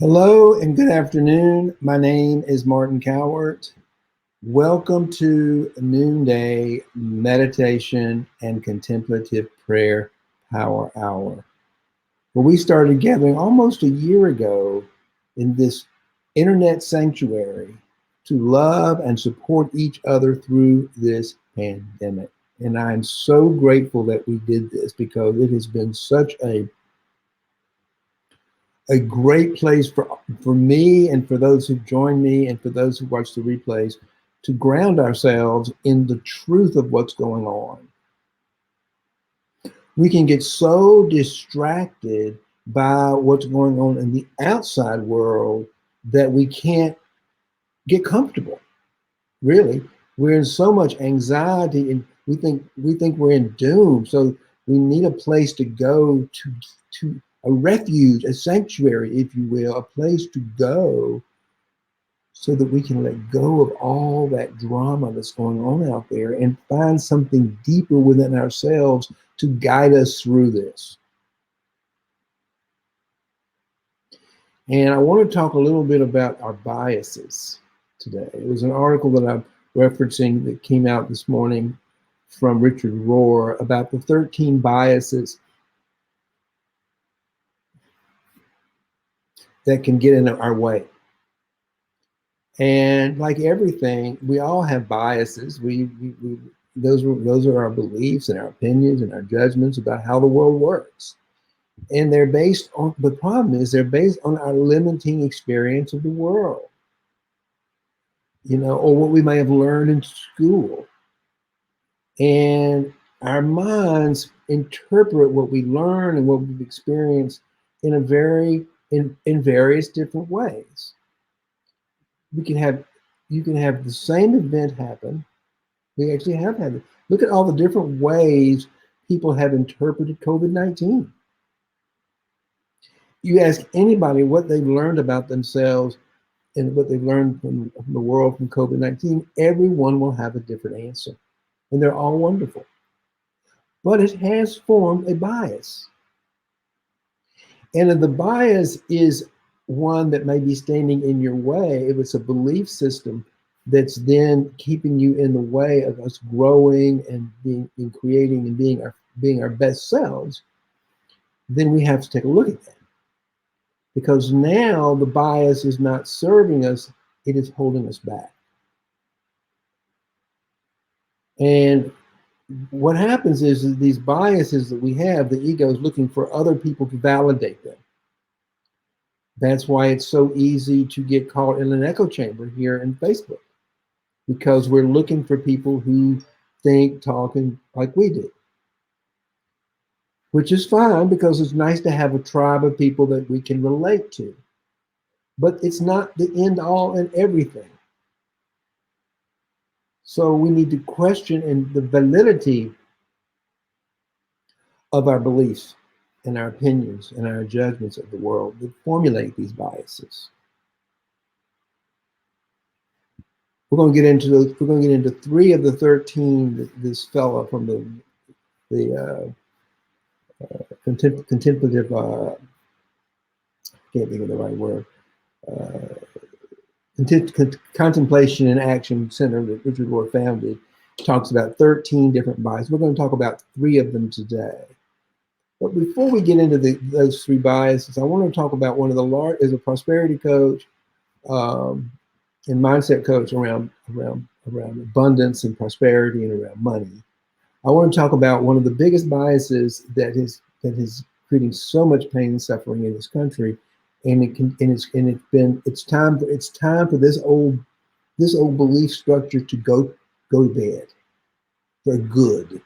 Hello and good afternoon. My name is Martin Cowart. Welcome to Noonday Meditation and Contemplative Prayer Power Hour. Well, we started gathering almost a year ago in this internet sanctuary to love and support each other through this pandemic. And I'm so grateful that we did this because it has been such a great place for me and for those who join me and for those who watch the replays to ground ourselves in the truth of what's going on. We can get so distracted by what's going on in the outside world that we can't get comfortable. Really, we're in so much anxiety and we think we're in doom. So we need a place to go to a refuge, a sanctuary, if you will, a place to go so that we can let go of all that drama that's going on out there and find something deeper within ourselves to guide us through this. And I want to talk a little bit about our biases today. It was an article that I'm referencing that came out this morning from Richard Rohr about the 13 biases that can get in our way. And like everything, we all have biases. Those are our beliefs and our opinions and our judgments about how the world works. And they're based on, the problem is they're based on our limiting experience of the world, or what we may have learned in school. And our minds interpret what we learn and what we've experienced in various different ways. You can have the same event happen. We actually have had it. Look at all the different ways people have interpreted COVID-19. You ask anybody what they've learned about themselves and what they've learned from the world from COVID-19, everyone will have a different answer. And they're all wonderful. But it has formed a bias. And if the bias is one that may be standing in your way, if it's a belief system that's then keeping you in the way of us growing and creating and being our best selves, then we have to take a look at that. Because now the bias is not serving us, it is holding us back. And what happens is that these biases that we have, the ego is looking for other people to validate them. That's why it's so easy to get caught in an echo chamber here in Facebook, because we're looking for people who think, talking like we do. Which is fine because it's nice to have a tribe of people that we can relate to. But it's not the end all and everything. So we need to question the validity of our beliefs and our opinions and our judgments of the world that formulate these biases. We're going to get into those. We're going to get into 3 of the 13 that this fellow from the contemplative, can't think of the right word, Contemplation and Action Center that Richard Rohr founded, talks about 13 different biases. We're going to talk about 3 of them today. But before we get into those 3 biases, I want to talk about one of the as a prosperity coach and mindset coach around abundance and prosperity and around money. I want to talk about one of the biggest biases that is creating so much pain and suffering in this country, and it's time for this old belief structure to go to bed for good.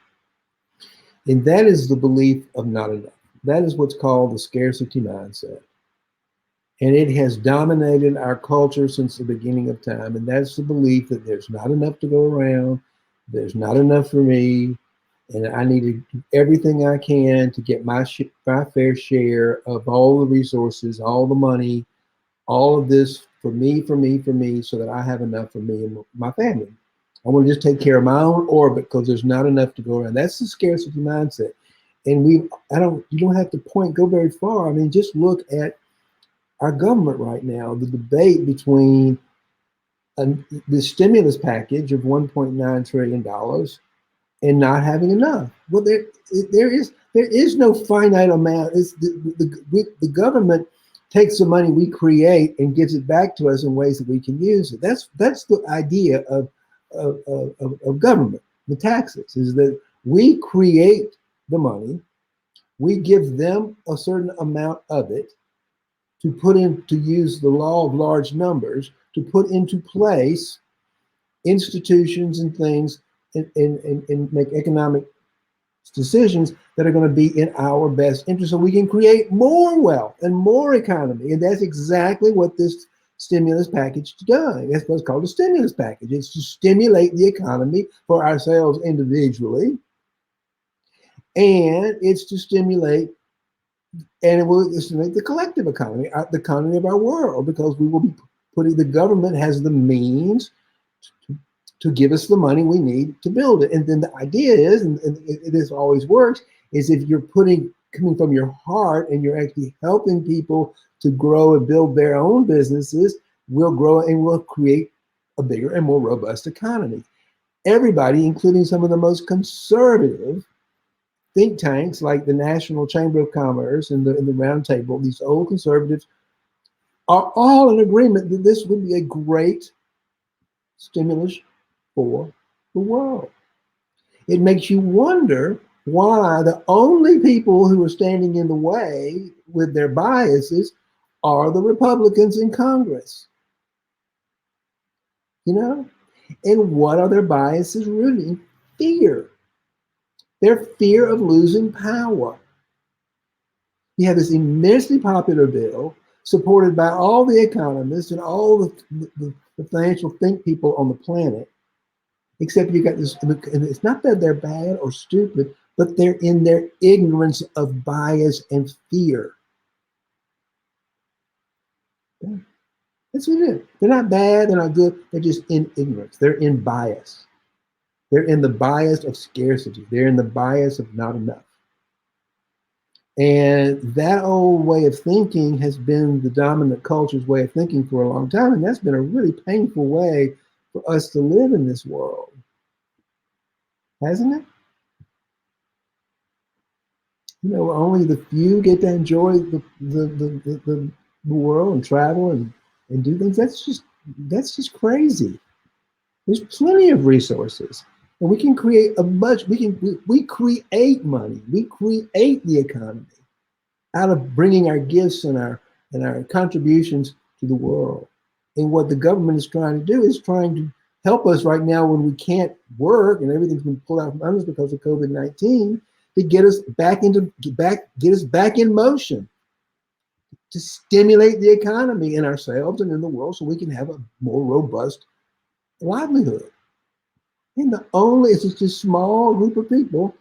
And that is the belief of not enough. That is what's called the scarcity mindset. And it has dominated our culture since the beginning of time. And that's the belief that there's not enough to go around, there's not enough for me, and I need to do everything I can to get my fair share of all the resources, all the money, all of this for me, so that I have enough for me and my family. I want to just take care of my own orbit because there's not enough to go around. That's the scarcity mindset. And you don't have to go very far. I mean, just look at our government right now, the debate between the stimulus package of $1.9 trillion and not having enough. Well, there is no finite amount. It's the government takes the money we create and gives it back to us in ways that we can use it. That's the idea of government, the taxes, is that we create the money, we give them a certain amount of it to put in, to use the law of large numbers, to put into place institutions and things and make economic decisions that are going to be in our best interest so we can create more wealth and more economy. And that's exactly what this stimulus package is doing. That's what's called a stimulus package. It's to stimulate the economy for ourselves individually, and it's to stimulate, and it will stimulate the collective economy, the economy of our world, because we will be putting, the government has the means to give us the money we need to build it. And then the idea is, and this always works, is if you're coming from your heart and you're actually helping people to grow and build their own businesses, we'll grow and we'll create a bigger and more robust economy. Everybody, including some of the most conservative think tanks like the National Chamber of Commerce and the Round Table, these old conservatives, are all in agreement that this would be a great stimulus for the world. It makes you wonder why the only people who are standing in the way with their biases are the Republicans in Congress. You know? And what are their biases really? Fear. Their fear of losing power. You have this immensely popular bill supported by all the economists and all the financial think people on the planet, except you got this, and it's not that they're bad or stupid, but they're in their ignorance of bias and fear. That's what it is. They're not bad, they're not good, they're just in ignorance. They're in bias. They're in the bias of scarcity. They're in the bias of not enough. And that old way of thinking has been the dominant culture's way of thinking for a long time. And that's been a really painful way for us to live in this world. Hasn't it? You know, only the few get to enjoy the world and travel and do things. That's just crazy. There's plenty of resources. And we can create we create money. We create the economy out of bringing our gifts and our contributions to the world. And what the government is trying to do is trying to help us right now when we can't work and everything's been pulled out from under us because of COVID-19, to get us back in motion, to stimulate the economy in ourselves and in the world so we can have a more robust livelihood. And it's just a small group of people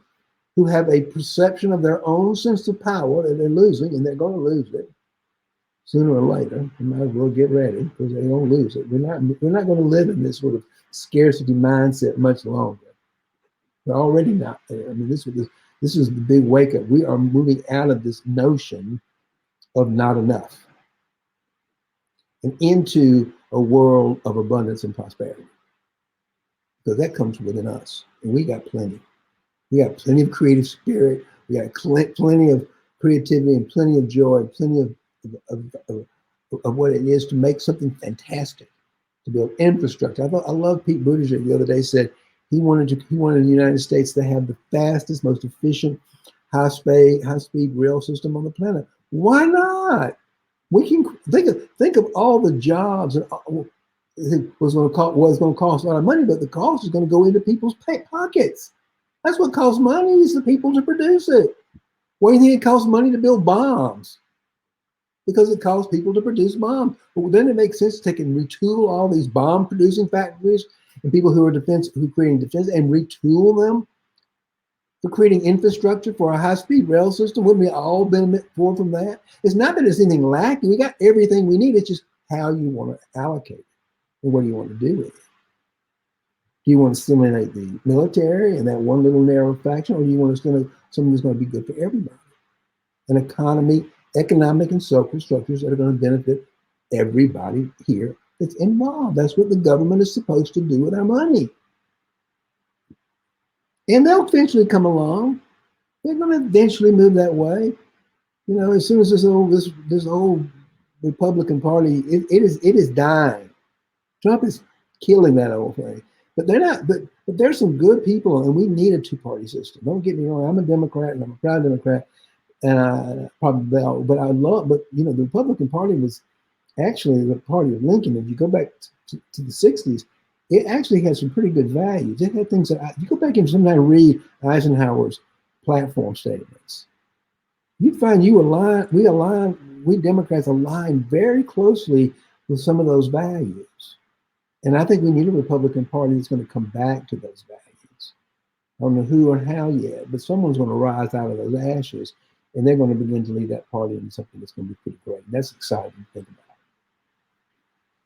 who have a perception of their own sense of power that they're losing, and they're going to lose it sooner or later. You might as well get ready because they're going to lose it. We're not going to live in this sort of scarcity mindset much longer. We're already not there. I mean, this is the big wake up. We are moving out of this notion of not enough and into a world of abundance and prosperity. Because that comes within us, and we got plenty. We got plenty of creative spirit. We got plenty of creativity and plenty of joy, plenty of what it is to make something fantastic, to build infrastructure. I love Pete Buttigieg the other day said he wanted the United States to have the fastest, most efficient, high-speed rail system on the planet. Why not? We can think of all the jobs and it was going to cost a lot of money, but the cost is going to go into people's pockets. That's what costs money, is the people to produce it. Why do you think it costs money to build bombs? Because it costs people to produce bombs. But then it makes sense to take and retool all these bomb producing factories and people who are creating defense and retool them for creating infrastructure for a high-speed rail system. Wouldn't we all benefit from that? It's not that there's anything lacking. We got everything we need. It's just how you want to allocate it and what do you want to do with it. Do you want to stimulate the military and that one little narrow faction, or do you want to stimulate something that's going to be good for everybody? An economy economic and social structures that are going to benefit everybody here that's involved. That's what the government is supposed to do with our money. And they'll eventually come along. They're going to eventually move that way. You know, as soon as this old Republican Party, it is dying. Trump is killing that old thing. But they're not. But there's some good people, and we need a two-party system. Don't get me wrong. I'm a Democrat, and I'm a proud Democrat, and I probably, but I love. But you know, the Republican Party was actually the party of Lincoln. If you go back to the '60s, it actually had some pretty good values. It had things that you go back and sometimes read Eisenhower's platform statements. You find we Democrats align very closely with some of those values. And I think we need a Republican Party that's going to come back to those values. I don't know who or how yet, but someone's going to rise out of those ashes, and they're going to begin to lead that party into something that's going to be pretty great. And that's exciting to think about,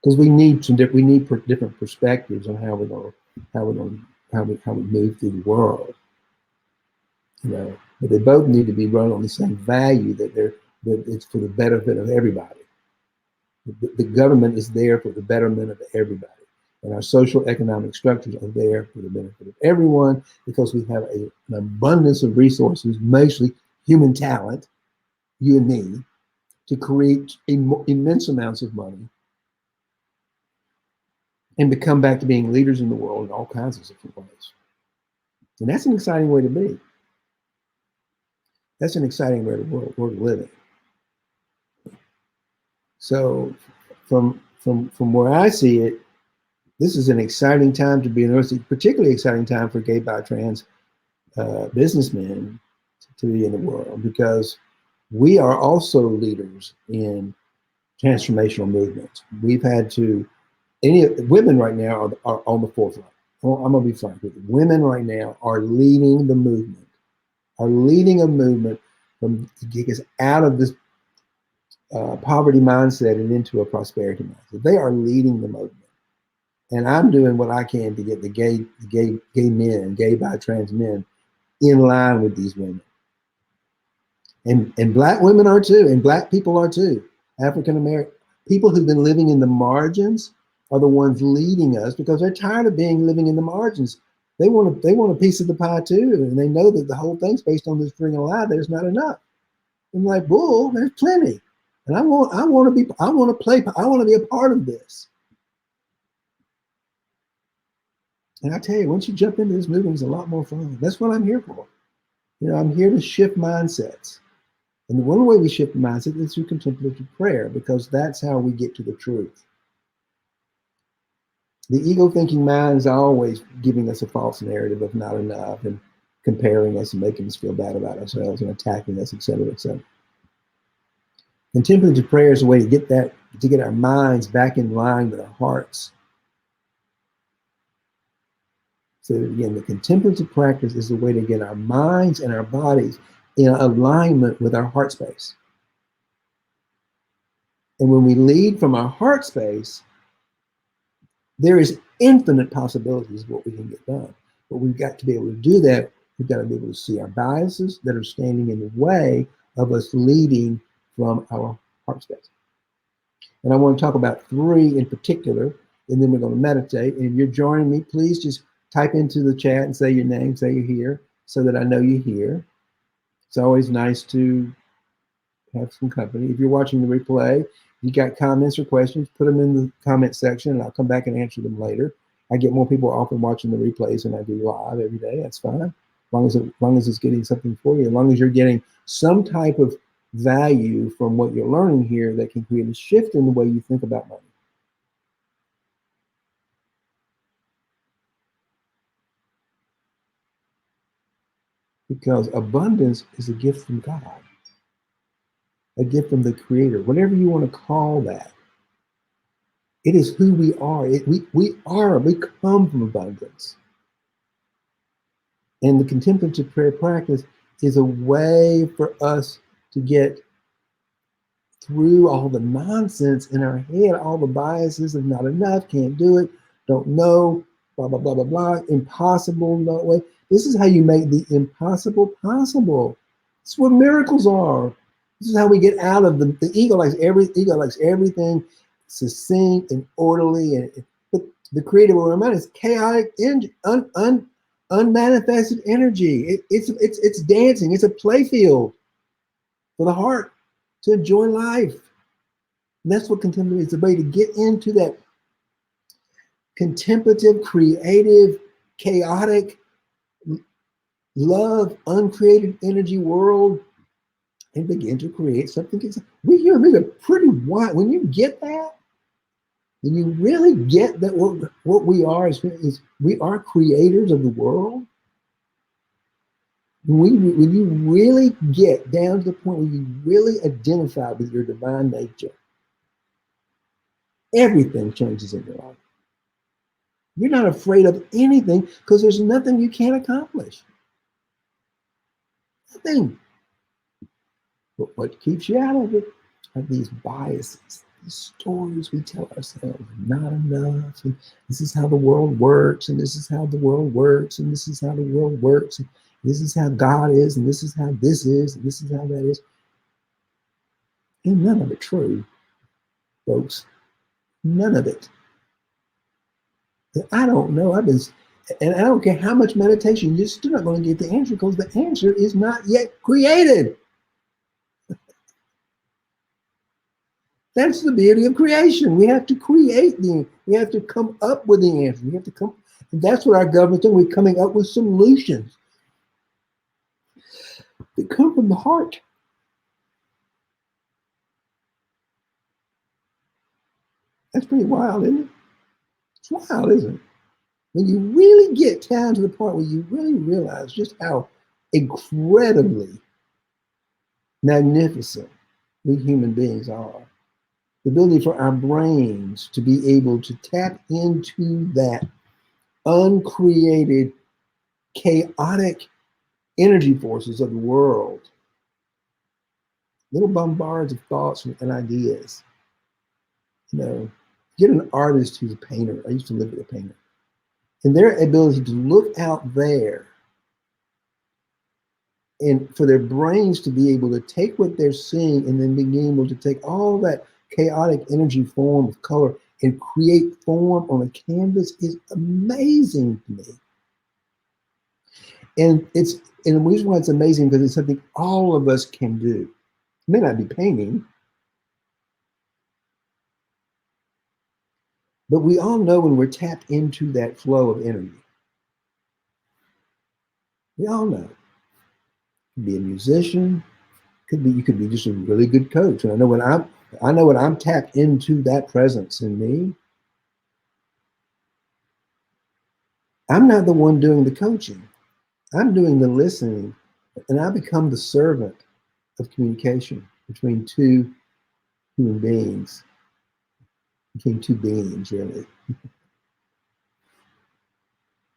because we need different perspectives on how we move through the world. You know, but they both need to be run on the same value that it's for the benefit of everybody. The government is there for the betterment of everybody. And our social economic structures are there for the benefit of everyone, because we have an abundance of resources, mostly human talent, you and me, to create immense amounts of money and to come back to being leaders in the world in all kinds of different ways. And that's an exciting way to be. That's an exciting way to live in. So from where I see it, this is an exciting time to be an university, particularly exciting time for gay, bi, trans businessmen to be in the world, because we are also leaders in transformational movements. We've had to, women right now are on the forefront. I'm going to be frank with you. Women right now are leading the movement, are leading a movement to get us out of this poverty mindset and into a prosperity mindset. They are leading the movement. And I'm doing what I can to get the gay men, gay, bi, trans men in line with these women. And black women are too, and black people are too. African American people who've been living in the margins are the ones leading us, because they're tired of living in the margins. They want a piece of the pie too, and they know that the whole thing's based on this string of lie. There's not enough. I'm like, bull, there's plenty, and I want to be a part of this. And I tell you, once you jump into this movement, it's a lot more fun. That's what I'm here for. You know, I'm here to shift mindsets. And the one way we shift the mindset is through contemplative prayer, because that's how we get to the truth. The ego thinking mind is always giving us a false narrative of not enough, and comparing us and making us feel bad about ourselves and attacking us, et cetera, et cetera. Contemplative prayer is a way to get our minds back in line with our hearts. So again, the contemplative practice is a way to get our minds and our bodies in alignment with our heart space. And when we lead from our heart space, there is infinite possibilities of what we can get done. But we've got to be able to do that. We've got to be able to see our biases that are standing in the way of us leading from our heart space. And I want to talk about 3 in particular, and then we're going to meditate. And if you're joining me, please just type into the chat and say your name, say you're here, so that I know you're here. It's always nice to have some company. If you're watching the replay, you got comments or questions, put them in the comment section, and I'll come back and answer them later. I get more people often watching the replays than I do live every day. That's fine, as long as it's getting something for you, as long as you're getting some type of value from what you're learning here that can create a shift in the way you think about money. Because abundance is a gift from God, a gift from the Creator, whatever you want to call that. It is who we are. We come from abundance. And the contemplative prayer practice is a way for us to get through all the nonsense in our head, all the biases of not enough, can't do it, don't know, blah, blah, blah, blah, blah, impossible, no way. This is how you make the impossible possible. It's what miracles are. This is how we get out of the ego likes everything succinct and orderly, and but the creative mind is chaotic, unmanifested energy. It's dancing. It's a playfield for the heart to enjoy life. And that's what contemplative is, a way to get into that contemplative, creative, chaotic, love, uncreated energy world and begin to create something. We human beings are pretty wild. When you get that, when you really get that what we are is we are creators of the world. When you really get down to the point where you really identify with your divine nature, everything changes in your life. You're not afraid of anything because there's nothing you can't accomplish. Nothing. But what keeps you out of it are these biases, these stories we tell ourselves, not enough, and this is how the world works, and this is how the world works, and this is how the world works, and this is how God is, and this is how this is, and this is how that is. Ain't none of it true, folks. None of it. I don't know. And I don't care how much meditation, you're still not going to get the answer because the answer is not yet created. That's the beauty of creation. We have to create we have to come up with the answer. We have to come, and that's what our government's doing. We're coming up with solutions that come from the heart. That's pretty wild, isn't it? It's wild, isn't it? When you really get down to the point where you really realize just how incredibly magnificent we human beings are. The ability for our brains to be able to tap into that uncreated, chaotic energy forces of the world, little bombards of thoughts and ideas. You know, get an artist who's a painter. I used to live with a painter. And their ability to look out there and for their brains to be able to take what they're seeing and then being able to take all that chaotic energy form of color and create form on a canvas is amazing to me. And the reason why it's amazing because it's something all of us can do. It may not be painting, but we all know when we're tapped into that flow of energy. We all know. You could be a musician, you could be just a really good coach. And I know when I'm tapped into that presence in me, I'm not the one doing the coaching. I'm doing the listening, and I become the servant of communication between two human beings, between two beings, really.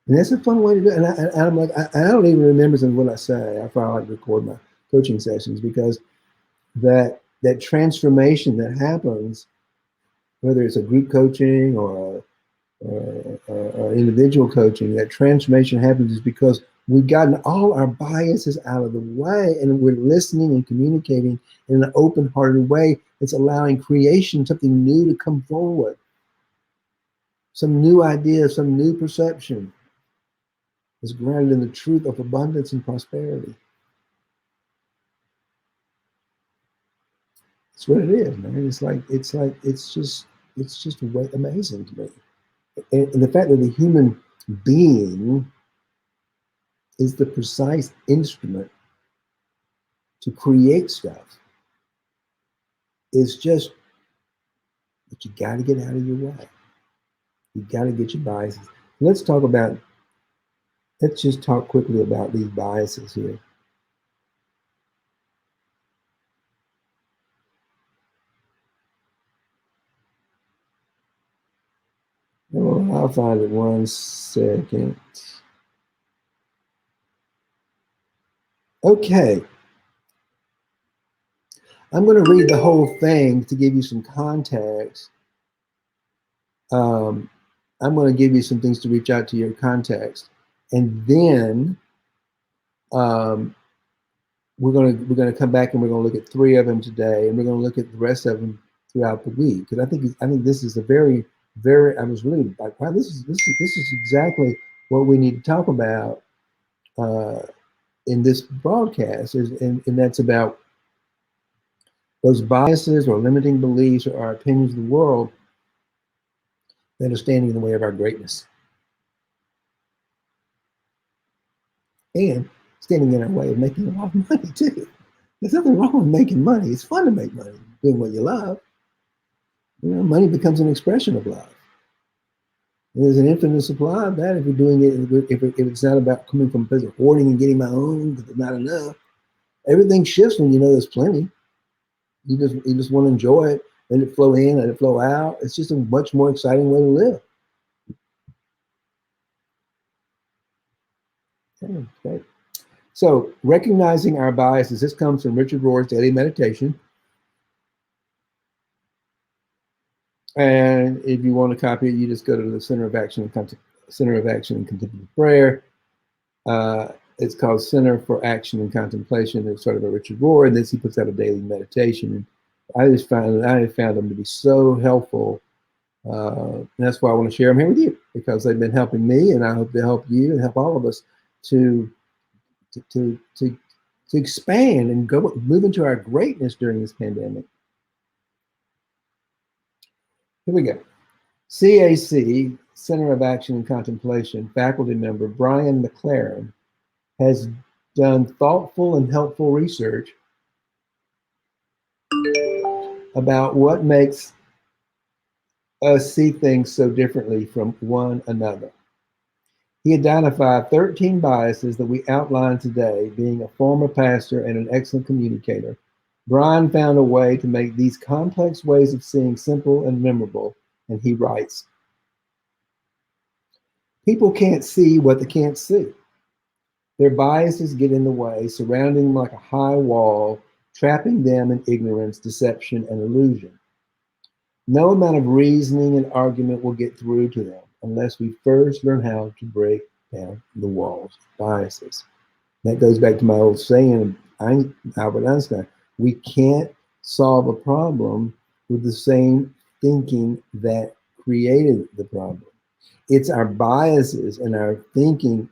And that's a fun way to do it. And I'm like, I don't even remember some of what I say. I finally like record my coaching sessions because that transformation that happens, whether it's a group coaching or individual coaching, that transformation happens is because we've gotten all our biases out of the way and we're listening and communicating in an open-hearted way that's allowing creation, something new to come forward, some new idea, some new perception is grounded in the truth of abundance and prosperity. It's what it is, man. It's just amazing to me. And the fact that the human being is the precise instrument to create stuff is just, but you got to get out of your way. You got to get your biases. Let's just talk quickly about these biases here. Oh, I'll find it 1 second. Okay. I'm going to read the whole thing to give you some context. I'm going to give you some things to reach out to your context. And then we're gonna come back and we're gonna look at 3 of them today, and we're gonna look at the rest of them throughout the week. Because I think this is a very, very, I was really like, wow, this is exactly what we need to talk about in this broadcast, and that's about those biases or limiting beliefs or our opinions of the world that are standing in the way of our greatness, and standing in our way of making a lot of money too. There's nothing wrong with making money. It's fun to make money, doing what you love. You know, money becomes an expression of love. There's an infinite supply of that if you're doing it, if it's not about coming from a place of hoarding and getting my own because there's not enough. Everything shifts when you know there's plenty. You just want to enjoy it, let it flow in, let it flow out. It's just a much more exciting way to live. Okay. So recognizing our biases, this comes from Richard Rohr's Daily Meditation. And if you want to copy it, you just go to the Center of Action and Contemplative Prayer. It's called Center for Action and Contemplation. It's sort of a Richard Rohr, and this he puts out a daily meditation. And I have found them to be so helpful. And that's why I want to share them here with you, because they've been helping me, and I hope they help you and help all of us to expand and move into our greatness during this pandemic. Here we go. CAC, Center of Action and Contemplation, faculty member Brian McLaren has done thoughtful and helpful research about what makes us see things so differently from one another. He identified 13 biases that we outlined today. Being a former pastor and an excellent communicator, Brian found a way to make these complex ways of seeing simple and memorable, and he writes, people can't see what they can't see. Their biases get in the way, surrounding them like a high wall, trapping them in ignorance, deception, and illusion. No amount of reasoning and argument will get through to them unless we first learn how to break down the walls of biases. That goes back to my old saying of Albert Einstein. We can't solve a problem with the same thinking that created the problem. It's our biases and our thinking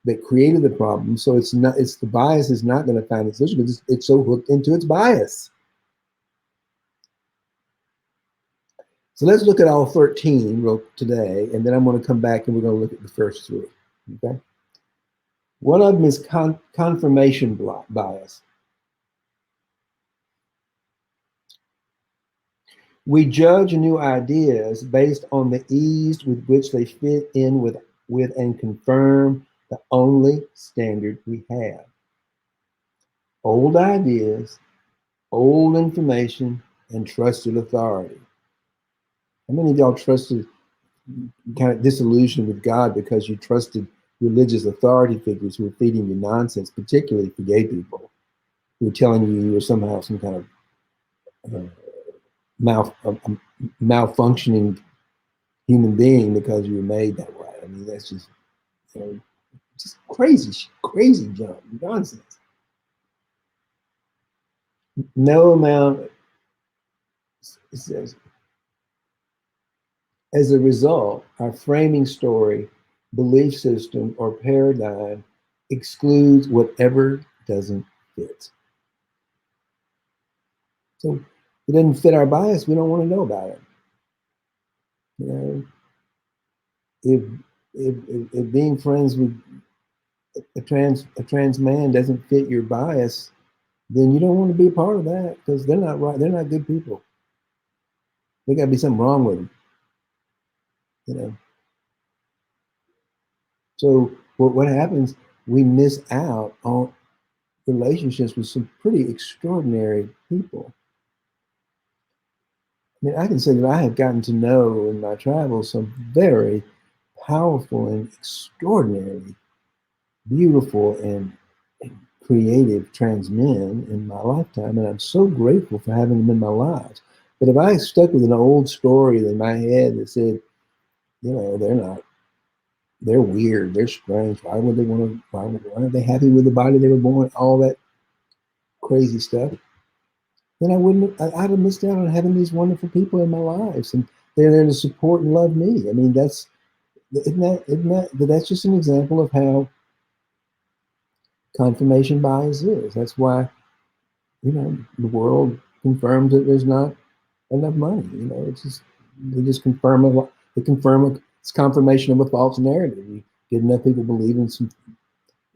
that created the problem. So the bias is not going to find the solution because it's so hooked into its bias. So let's look at all 13 today, and then I'm going to come back and we're going to look at the first 3. Okay. One of them is confirmation bias. We judge new ideas based on the ease with which they fit in with and confirm the only standard we have. Old ideas, old information, and trusted authority. How many of y'all trusted, kind of disillusioned with God because you trusted religious authority figures who were feeding you nonsense, particularly for gay people, who were telling you were somehow some kind of malfunctioning human being because you were made that way? I mean, that's just, just crazy junk, nonsense. No amount, it says, as a result, our framing story, belief system, or paradigm excludes whatever doesn't fit. So if it doesn't fit our bias, we don't want to know about it. You know, if being friends with a trans man doesn't fit your bias, then you don't want to be a part of that, because they're not right. They're not good people. There got to be something wrong with them. You know. So what happens? We miss out on relationships with some pretty extraordinary people. I mean, I can say that I have gotten to know in my travels some very powerful and extraordinarily beautiful and creative trans men in my lifetime, and I'm so grateful for having them in my lives. But if I stuck with an old story in my head that said, they're weird, they're strange, why are they happy with the body they were born, all that crazy stuff, then I'd have missed out on having these wonderful people in my lives, and they're there to support and love me. I mean, that's that's just an example of how confirmation bias is. That's why, the world confirms that there's not enough money. It's just they just confirm a it's confirmation of a false narrative. You get enough people believing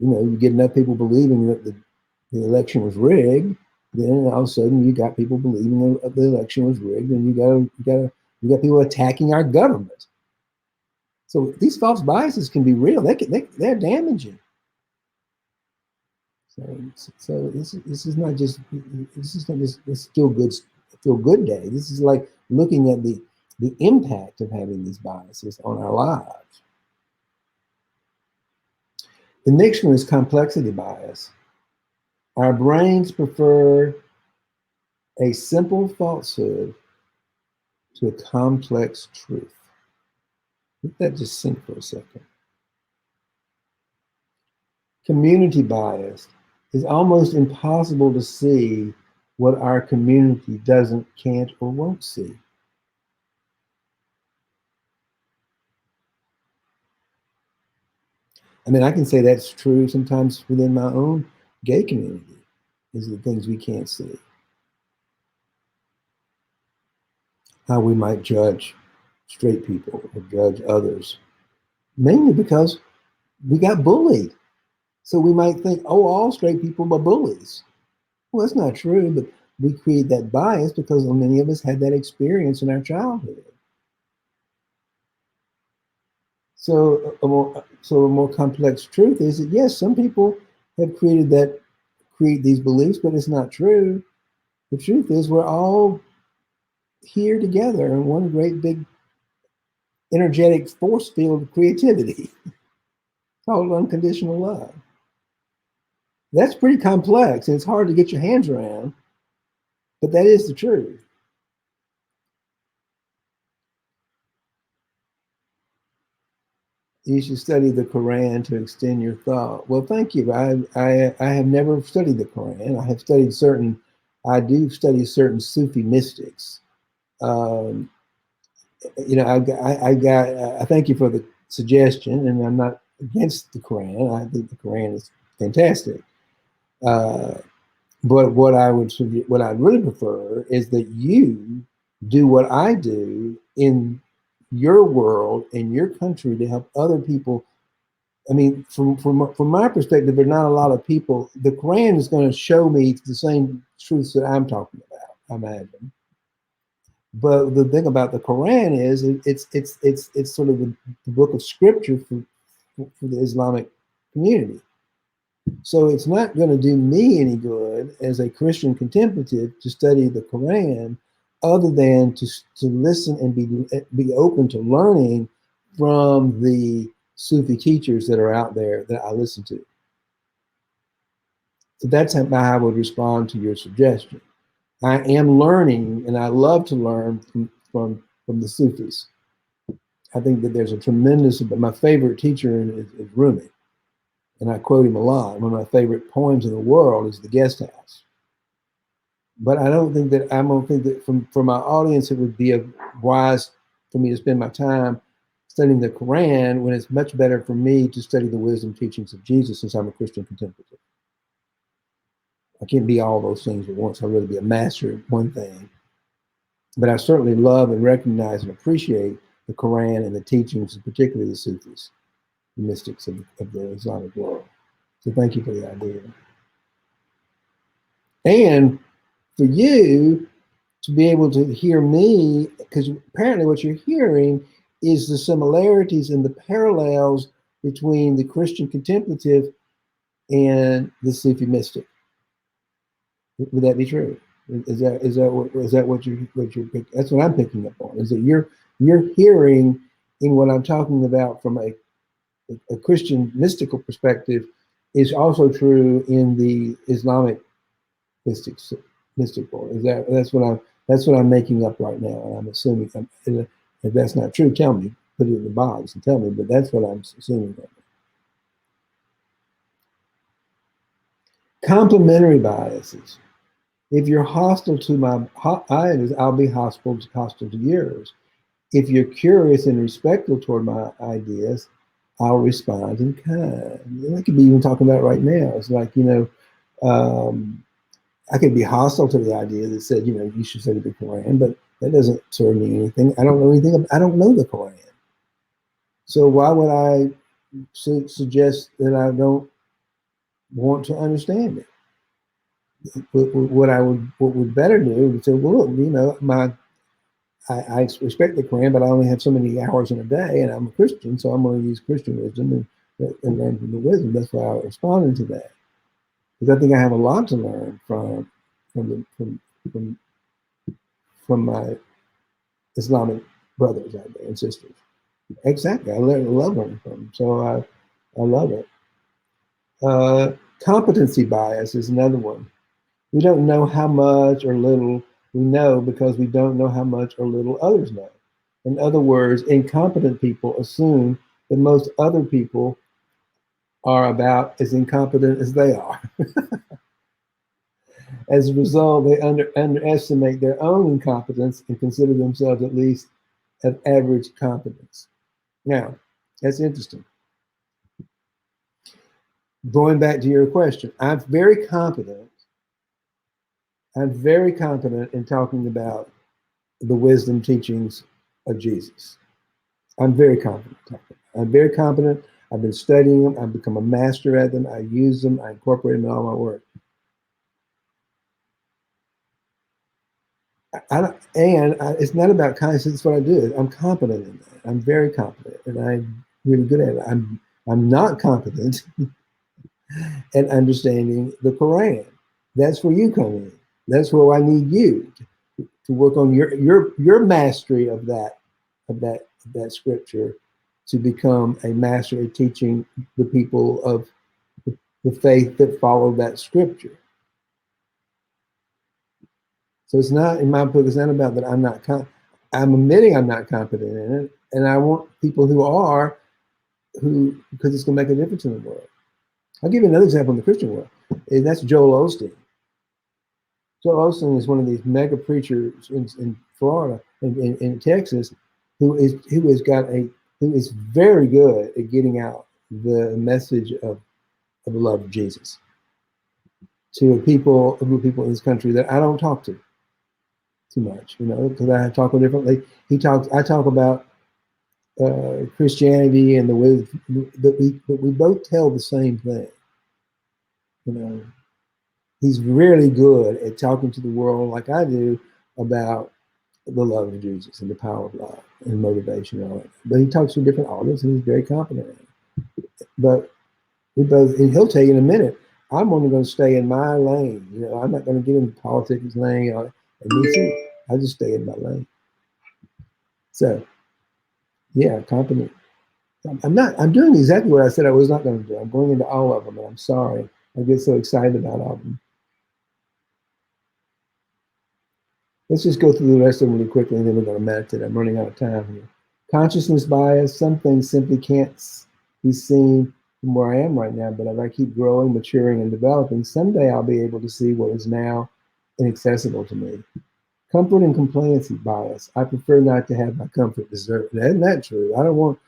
you get enough people believing that the election was rigged, then all of a sudden you got people believing the election was rigged, and you got people attacking our government. So these false biases can be real. They're damaging. So this is not just this feel good day. This is like looking at the impact of having these biases on our lives. The next one is complexity bias. Our brains prefer a simple falsehood to a complex truth. Let that just sink for a second. Community bias is almost impossible to see what our community doesn't, can't, or won't see. I mean, I can say that's true sometimes within my own gay community, is the things we can't see. How we might judge straight people or judge others, mainly because we got bullied. So we might think, oh, all straight people are bullies. Well, that's not true, but we create that bias because many of us had that experience in our childhood. So a more complex truth is that, yes, some people have create these beliefs, but it's not true. The truth is we're all here together in one great big energetic force field of creativity called unconditional love. That's pretty complex, and it's hard to get your hands around, but that is the truth. You should study the Quran to extend your thought. Well, thank you. I have never studied the Quran. I do study certain Sufi mystics. I thank you for the suggestion, and I'm not against the Quran. I think the Quran is fantastic. But what I really prefer is that you do what I do in your world, in your country, to help other people. I mean, from my perspective, there are not a lot of people. The Quran is going to show me the same truths that I'm talking about, I imagine. But the thing about the Quran is it's sort of the book of scripture for the Islamic community. So it's not going to do me any good as a Christian contemplative to study the Quran, other than to listen and be open to learning from the Sufi teachers that are out there that I listen to. So that's how I would respond to your suggestion. I am learning, and I love to learn from the Sufis. I think that there's a tremendous, but my favorite teacher is Rumi, and I quote him a lot. One of my favorite poems in the world is The Guest House. But I don't think that from my audience, it would be wise for me to spend my time studying the Quran when it's much better for me to study the wisdom teachings of Jesus, since I'm a Christian contemplative. I can't be all those things at once. I'd rather be a master at one thing. But I certainly love and recognize and appreciate the Quran and the teachings, particularly the Sufis, the mystics of the Islamic world. So thank you for the idea. And for you to be able to hear me, because apparently what you're hearing is the similarities and the parallels between the Christian contemplative and the Sufi mystic. Would that be true? Is that what you're that's what I'm picking up on, is that you're hearing in what I'm talking about from a Christian mystical perspective is also true in the Islamic mystic world. That's what I'm making up right now, and I'm assuming. If that's not true, tell me. Put it in the box and tell me. But that's what I'm assuming right now. Complementary biases. If you're hostile to my ideas, I'll be hostile to yours. If you're curious and respectful toward my ideas, I'll respond in kind. And I could be even talking about it right now. It's like, I could be hostile to the idea that said, you should study the Quran, but that doesn't serve me anything. I don't know anything. I don't know the Quran. So why would I suggest that I don't want to understand it? What would better do is say, well, look, I respect the Quran, but I only have so many hours in a day, and I'm a Christian, so I'm going to use Christian wisdom and learn from the wisdom. That's why I responded to that, because I think I have a lot to learn from my Islamic brothers out there and sisters. Exactly, I love learning from them, so I love it. Competency bias is another one. We don't know how much or little we know because we don't know how much or little others know. In other words, incompetent people assume that most other people are about as incompetent as they are. As a result, they underestimate their own incompetence and consider themselves at least of average competence. Now, that's interesting. Going back to your question, I'm very confident in talking about the wisdom teachings of Jesus. I'm very confident. I'm very confident. I've been studying them. I've become a master at them. I use them. I incorporate them in all my work. It's not about kindness. It's what I do. I'm competent in that. I'm very competent, and I'm really good at it. I'm not competent at understanding the Quran. That's where you come in. That's where I need you to work on your mastery of that scripture, to become a master at teaching the people of the faith that follow that scripture. So it's not, in my book, it's not about that I'm admitting I'm not competent in it, and I want people who are, because it's going to make a difference in the world. I'll give you another example in the Christian world, and that's Joel Osteen. Joel Osteen is one of these mega preachers in Florida, in Texas, who is very good at getting out the message of the love of Jesus to a group of people in this country that I don't talk to too much, because I talk differently. I talk about Christianity and the way that we both tell the same thing. He's really good at talking to the world like I do about the love of Jesus and the power of love and motivation and all that. But he talks to a different audience, and he's very competent at it. But and he'll tell you in a minute, I'm only going to stay in my lane. I'm not going to get in the politics lane. And me too. I just stay in my lane. So, yeah, competent. I'm doing exactly what I said I was not going to do. I'm going into all of them, and I'm sorry. I get so excited about all of them. Let's just go through the rest of them really quickly, and then we're going to meditate. I'm running out of time here. Consciousness bias. Some things simply can't be seen from where I am right now, but if I keep growing, maturing, and developing, someday I'll be able to see what is now inaccessible to me. Comfort and complacency bias. I prefer not to have my comfort deserved. Isn't that true? I don't.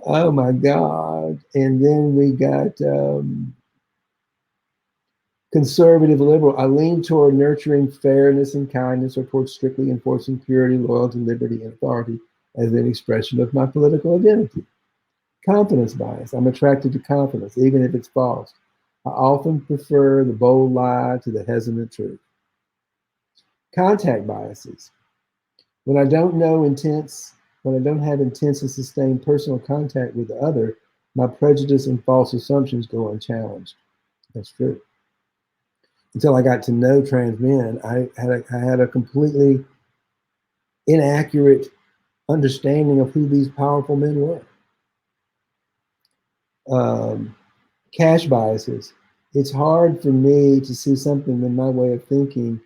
Oh my God. And then we got conservative liberal. I lean toward nurturing fairness and kindness, or toward strictly enforcing purity, loyalty, liberty, and authority as an expression of my political identity. Confidence bias. I'm attracted to confidence, even if it's false. I often prefer the bold lie to the hesitant truth. Contact biases. When I don't have intense and sustained personal contact with the other, my prejudice and false assumptions go unchallenged. That's true. Until I got to know trans men, I had a completely inaccurate understanding of who these powerful men were. Cash biases. It's hard for me to see something in my way of thinking,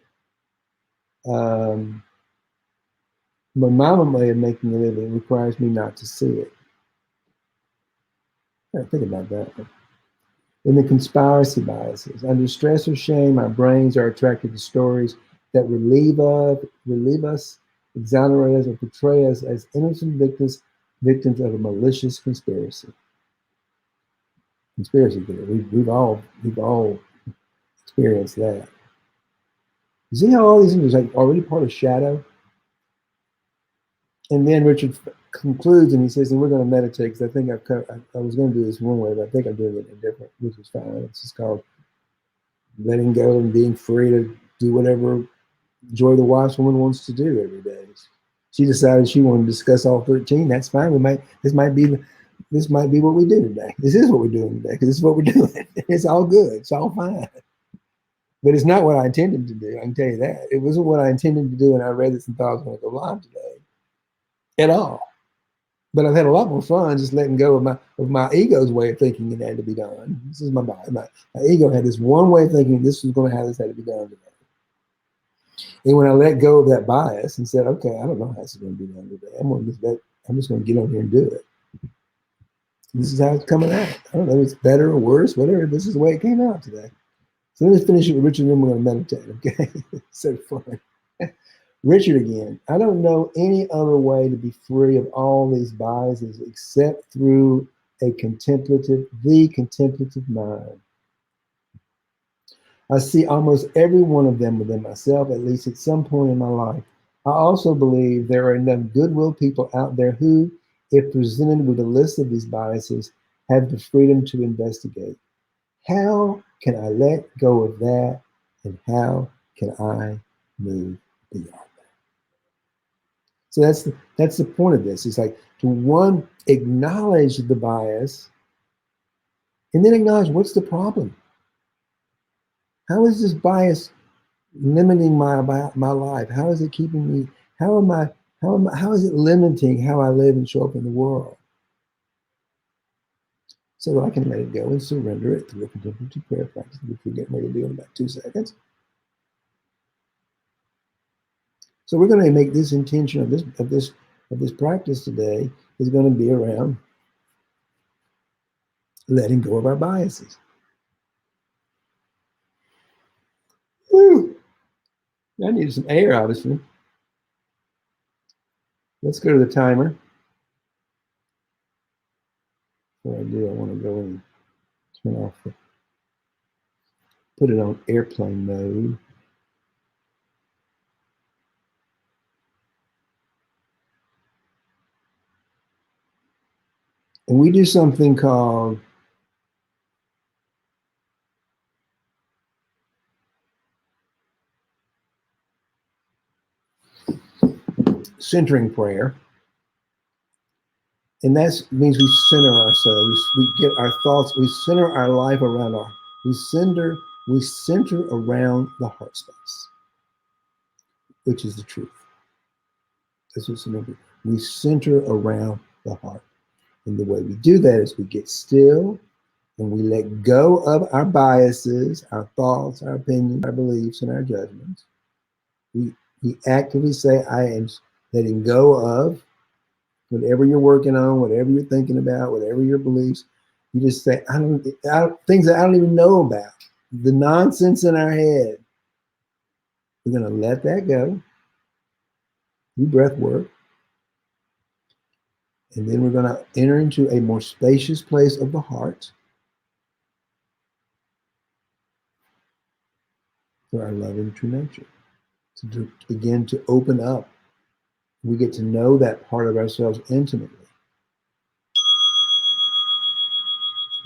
my mama way of making a living requires me not to see it. I think about that. In the conspiracy biases, under stress or shame, our brains are attracted to stories that relieve us, exonerate us, or portray us as innocent victims of a malicious conspiracy. Conspiracy theory. We've all experienced that. You see how all these things are like already part of shadow? And then Richard concludes and he says, and we're going to meditate because I think I was going to do this one way, but I think I'm doing it in a different, which is fine. It's just called letting go and being free to do whatever Joy the wise woman wants to do every day. She decided she wanted to discuss all 13. That's fine. This might be what we do today. This is what we're doing today because this is what we're doing. It's all good. It's all fine. But it's not what I intended to do. I can tell you that. It wasn't what I intended to do, and I read this and thought I was going to go live today at all. But I've had a lot more fun just letting go of my ego's way of thinking it had to be done. This is my body. My ego had this one way of thinking this was going to how this had to be done today. And when I let go of that bias and said, okay, I don't know how this is going to be done today. I'm just going to get over here and do it. This is how it's coming out. I don't know if it's better or worse, whatever. This is the way it came out today. So let me finish it with Richard, and then we're going to meditate, okay? It's so fun. Richard again. I don't know any other way to be free of all these biases except through the contemplative mind. I see almost every one of them within myself, at least at some point in my life. I also believe there are enough goodwill people out there who, if presented with a list of these biases, have the freedom to investigate. How can I let go of that, and how can I move beyond that? So that's the point of this. It's like to one, acknowledge the bias, and then acknowledge what's the problem. How is this bias limiting my life? How is it keeping me? How is it limiting how I live and show up in the world? So that I can let it go and surrender it through a contemplative prayer practice, which we're getting ready to do in about 2 seconds. So we're going to make this intention of this practice today is going to be around letting go of our biases. Whew. I needed some air, obviously. Let's go to the timer. What I do, I want to go and turn off put it on airplane mode. And we do something called centering prayer. And that means we center ourselves. We get our thoughts, we center our life around we center around the heart space, which is the truth. That's what's remember. We center around the heart. And the way we do that is we get still and we let go of our biases, our thoughts, our opinions, our beliefs, and our judgments. We actively say, I am letting go of whatever you're working on, whatever you're thinking about, whatever your beliefs. You just say, things that I don't even know about, the nonsense in our head. We're going to let that go. Do breath work. And then we're going to enter into a more spacious place of the heart for our loving true nature, to begin to open up. We get to know that part of ourselves intimately.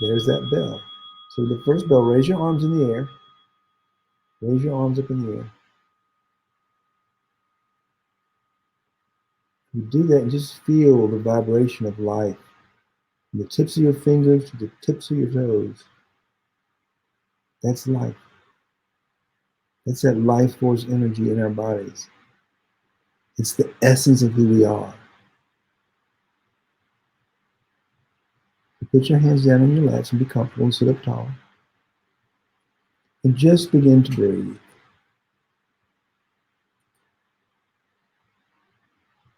There's that bell. So the first bell, raise your arms in the air. Raise your arms up in the air. You do that and just feel the vibration of life from the tips of your fingers to the tips of your toes. That's life. That's that life force energy in our bodies. It's the essence of who we are. Put your hands down on your laps and be comfortable and sit up tall. And just begin to breathe.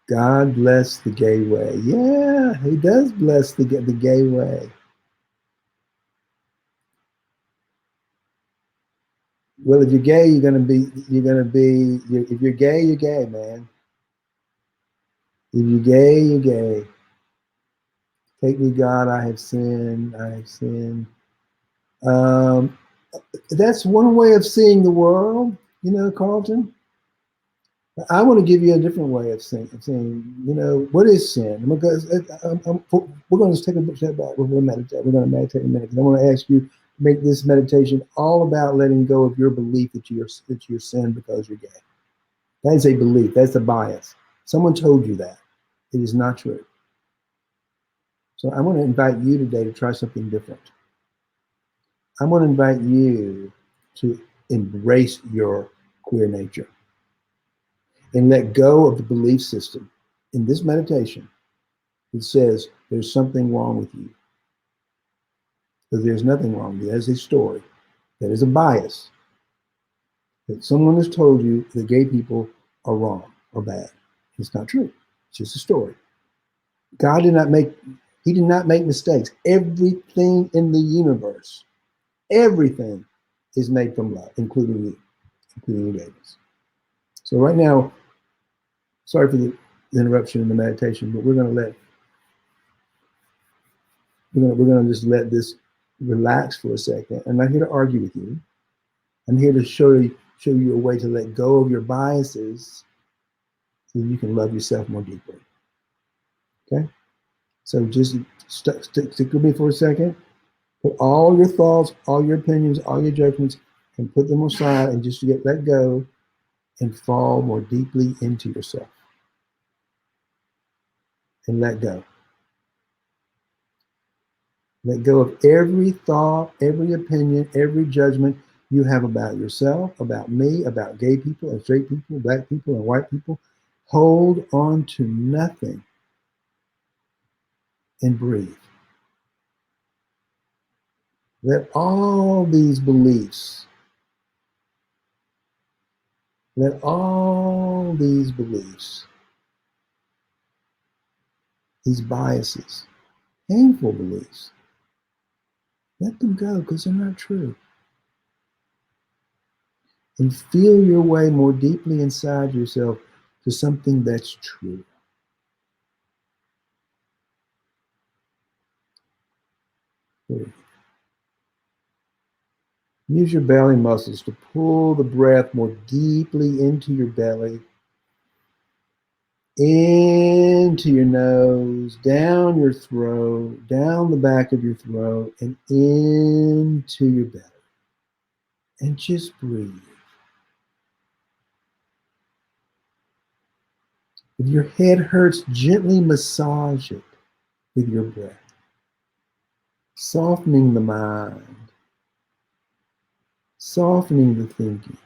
God bless the gay way. Yeah, he does bless the gay way. Well, if you're gay, if you're gay, you're gay, man. If you're gay, you're gay. Take me, God, I have sinned, I have sinned. Um, that's one way of seeing the world, Carlton. I want to give you a different way of saying, what is sin? Because we're going to take a step back. We're going to meditate in a minute. I want to ask you to make this meditation all about letting go of your belief that you're sin because you're gay. That is a belief. That's a bias. Someone told you that. It is not true. So I want to invite you today to try something different. I want to invite you to embrace your queer nature and let go of the belief system in this meditation that says there's something wrong with you. Because there's nothing wrong with you. That's a story. That is a bias. That someone has told you that gay people are wrong or bad. It's not true. It's just a story. God did not make mistakes. Everything in the universe, everything is made from love, including you, including your gayness. So right now, sorry for the interruption in the meditation, but we're gonna just let this relax for a second. I'm not here to argue with you. I'm here to show you a way to let go of your biases so you can love yourself more deeply. Okay? So just stick with me for a second. Put all your thoughts, all your opinions, all your judgments, and put them aside and just let go and fall more deeply into yourself. And let go. Let go of every thought, every opinion, every judgment you have about yourself, about me, about gay people and straight people, black people and white people. Hold on to nothing and breathe. Let all these beliefs, these biases, painful beliefs, let them go because they're not true. And feel your way more deeply inside yourself to something that's true. Use your belly muscles to pull the breath more deeply into your belly, into your nose, down your throat, down the back of your throat, and into your belly. And just breathe. If your head hurts, gently massage it with your breath, softening the mind, softening the thinking,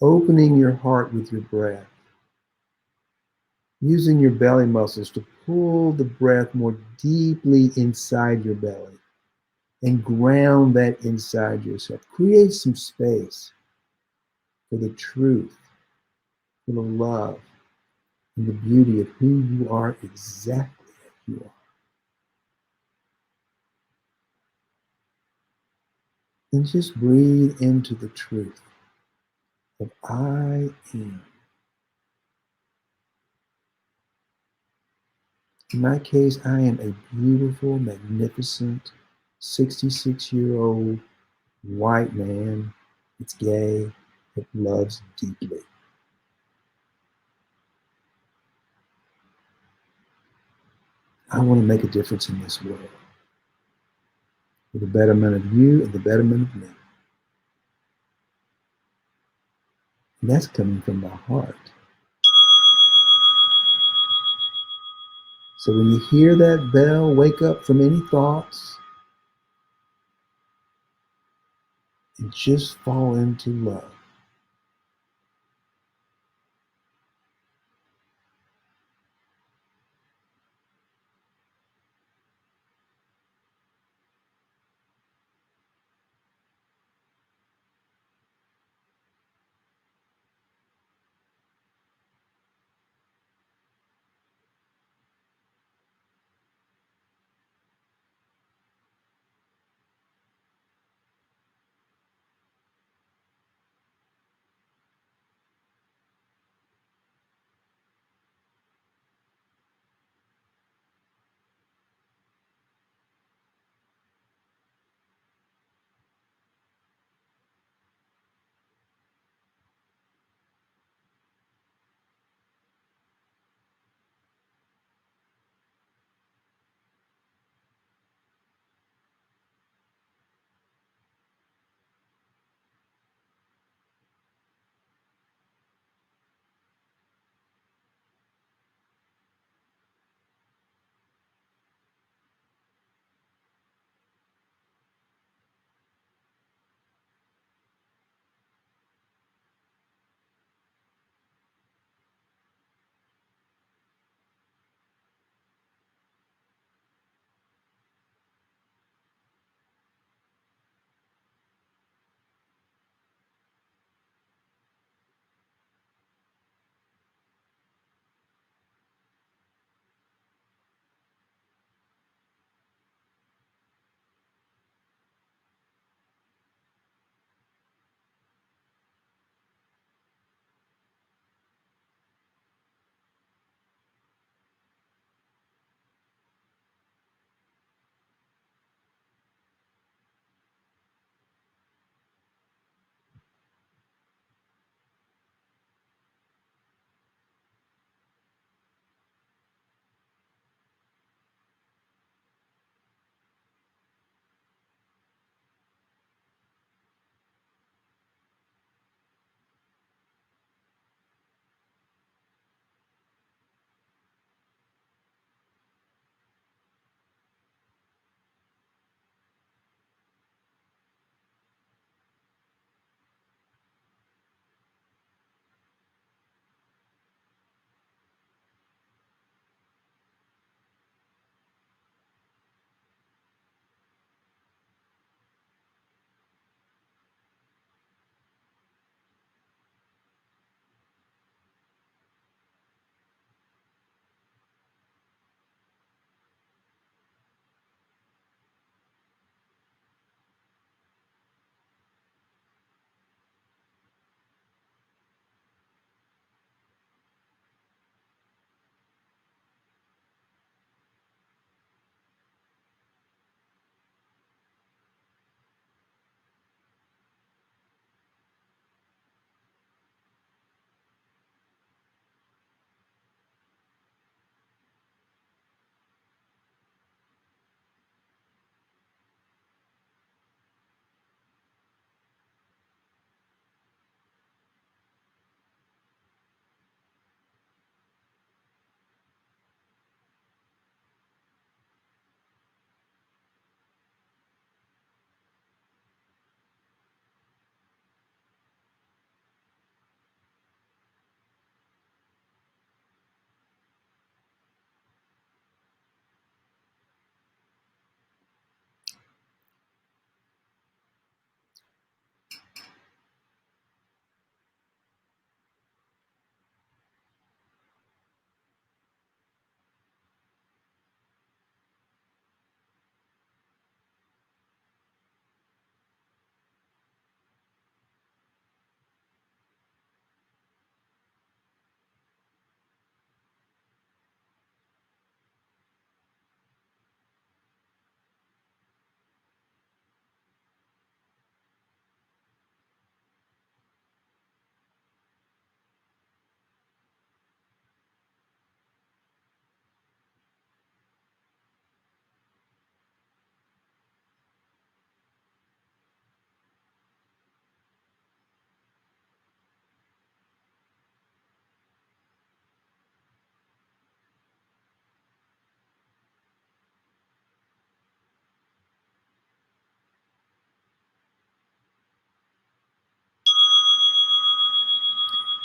opening your heart with your breath, using your belly muscles to pull the breath more deeply inside your belly and ground that inside yourself. Create some space for the truth, for the love, and the beauty of who you are exactly as you are. And just breathe into the truth of I am. In my case, I am a beautiful, magnificent 66-year-old white man that's gay, that loves deeply. I want to make a difference in this world for the betterment of you and the betterment of me. And that's coming from my heart. So when you hear that bell, wake up from any thoughts and just fall into love.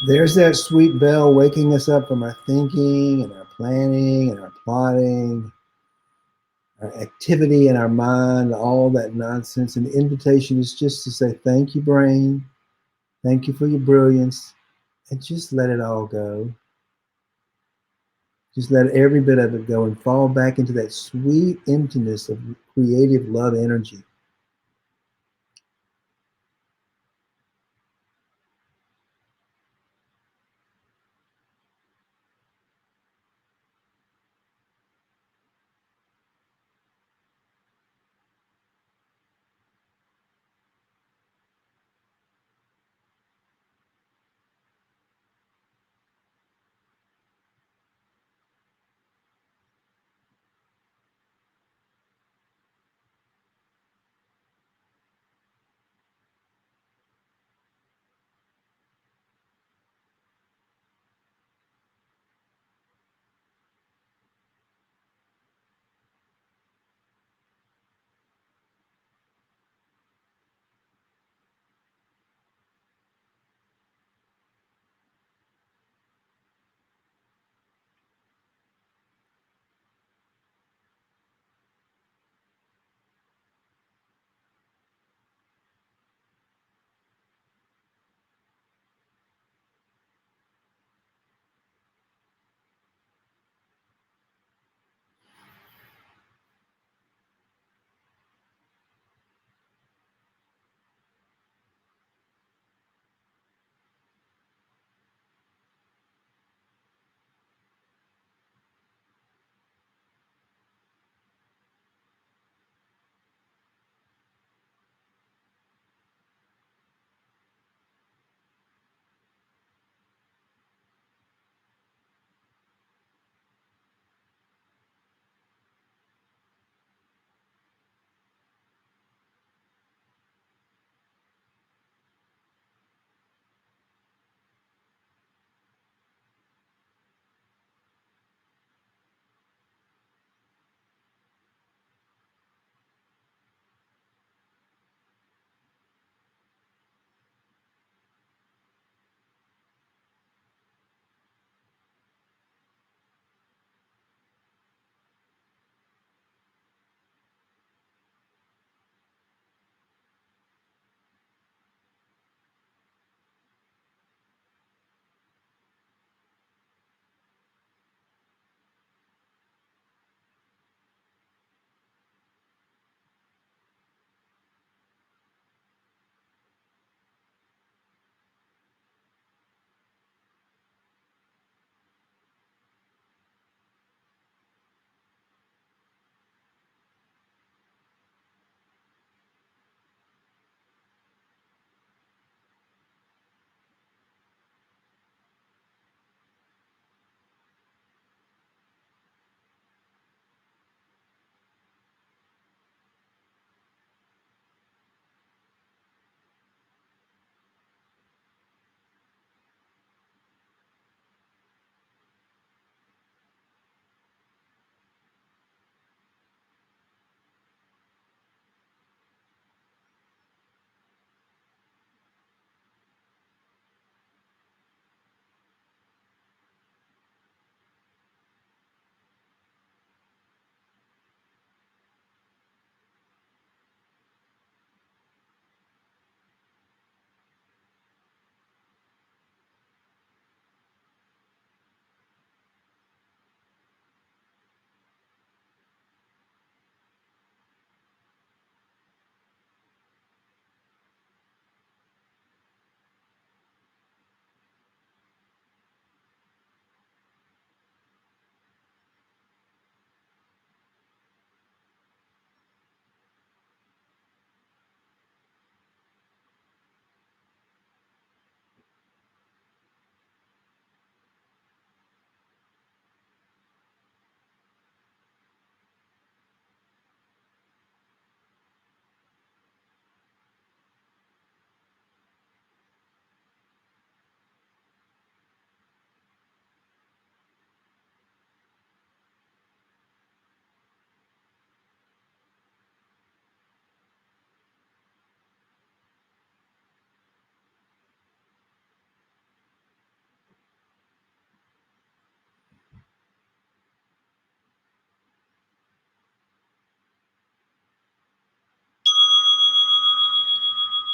There's that sweet bell waking us up from our thinking and our planning and our plotting, our activity in our mind, all that nonsense. And the invitation is just to say, thank you, brain. Thank you for your brilliance. And just let it all go. Just let every bit of it go and fall back into that sweet emptiness of creative love energy.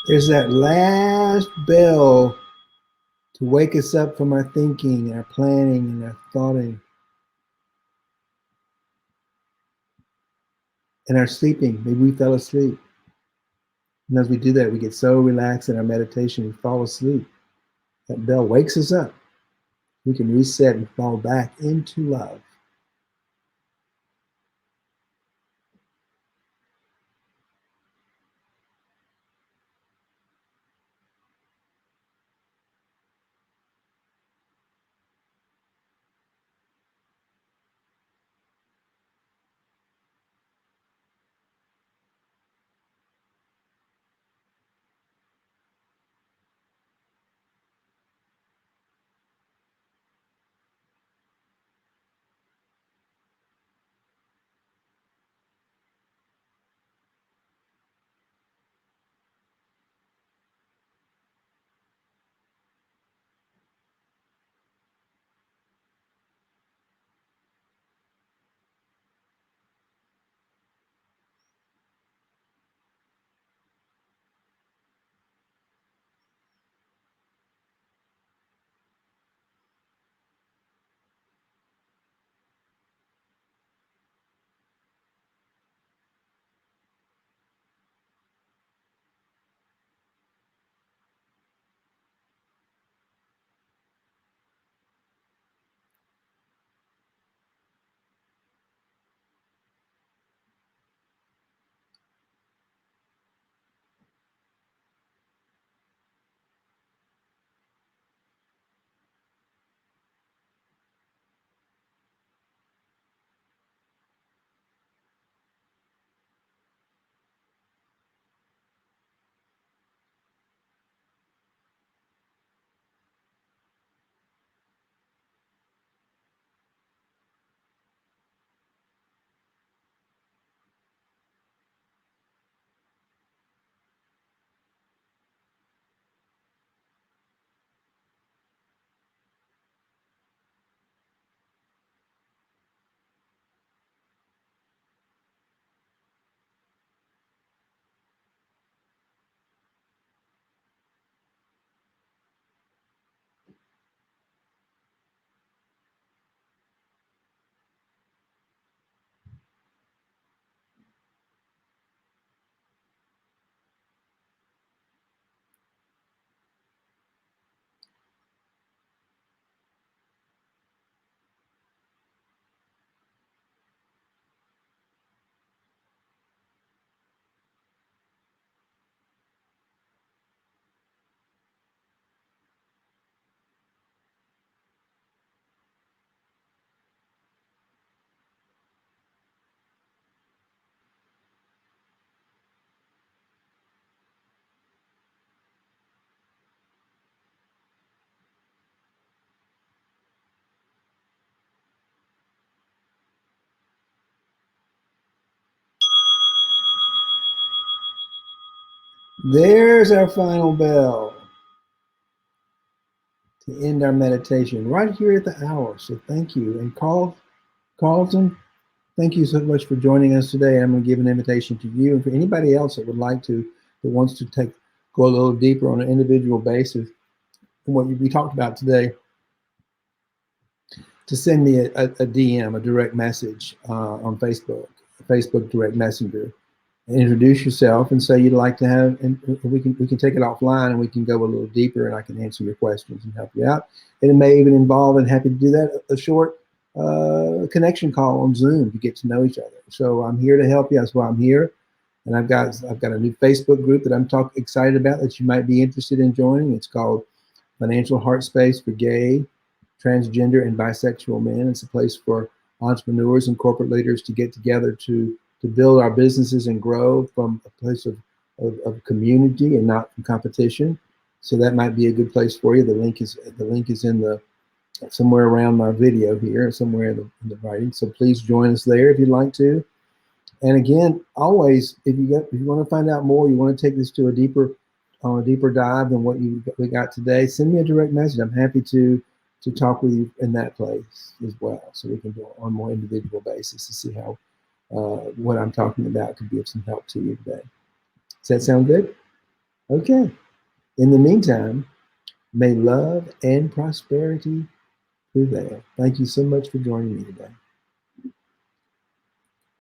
There's that last bell to wake us up from our thinking, our planning, and our thoughting, and our sleeping. Maybe we fell asleep. And as we do that, we get so relaxed in our meditation, we fall asleep. That bell wakes us up. We can reset and fall back into love. There's our final bell to end our meditation right here at the hour. So thank you. And Carlton, thank you so much for joining us today. I'm going to give an invitation to you and for anybody else that would like to, that wants to go a little deeper on an individual basis from what we talked about today, to send me a DM, a direct message on Facebook direct messenger. Introduce yourself and say you'd like to have, and we can take it offline and we can go a little deeper and I can answer your questions and help you out. And it may even involve, and happy to do that, a short connection call on Zoom to get to know each other. So I'm here to help you. That's why I'm here. And I've got a new Facebook group that I'm excited about that you might be interested in joining. It's called Financial Heart Space for Gay, Transgender, and Bisexual Men. It's a place for entrepreneurs and corporate leaders to get together to build our businesses and grow from a place of community and not from competition. So that might be a good place for you. The link is in the somewhere around my video here, somewhere in the writing. So please join us there if you'd like to. And again, always, if you want to find out more, you want to take this to a deeper dive than what we got today, send me a direct message. I'm happy to talk with you in that place as well, so we can go on a more individual basis to see how what I'm talking about could be of some help to you today. Does that sound good? Okay. In the meantime, may love and prosperity prevail. Thank you so much for joining me today.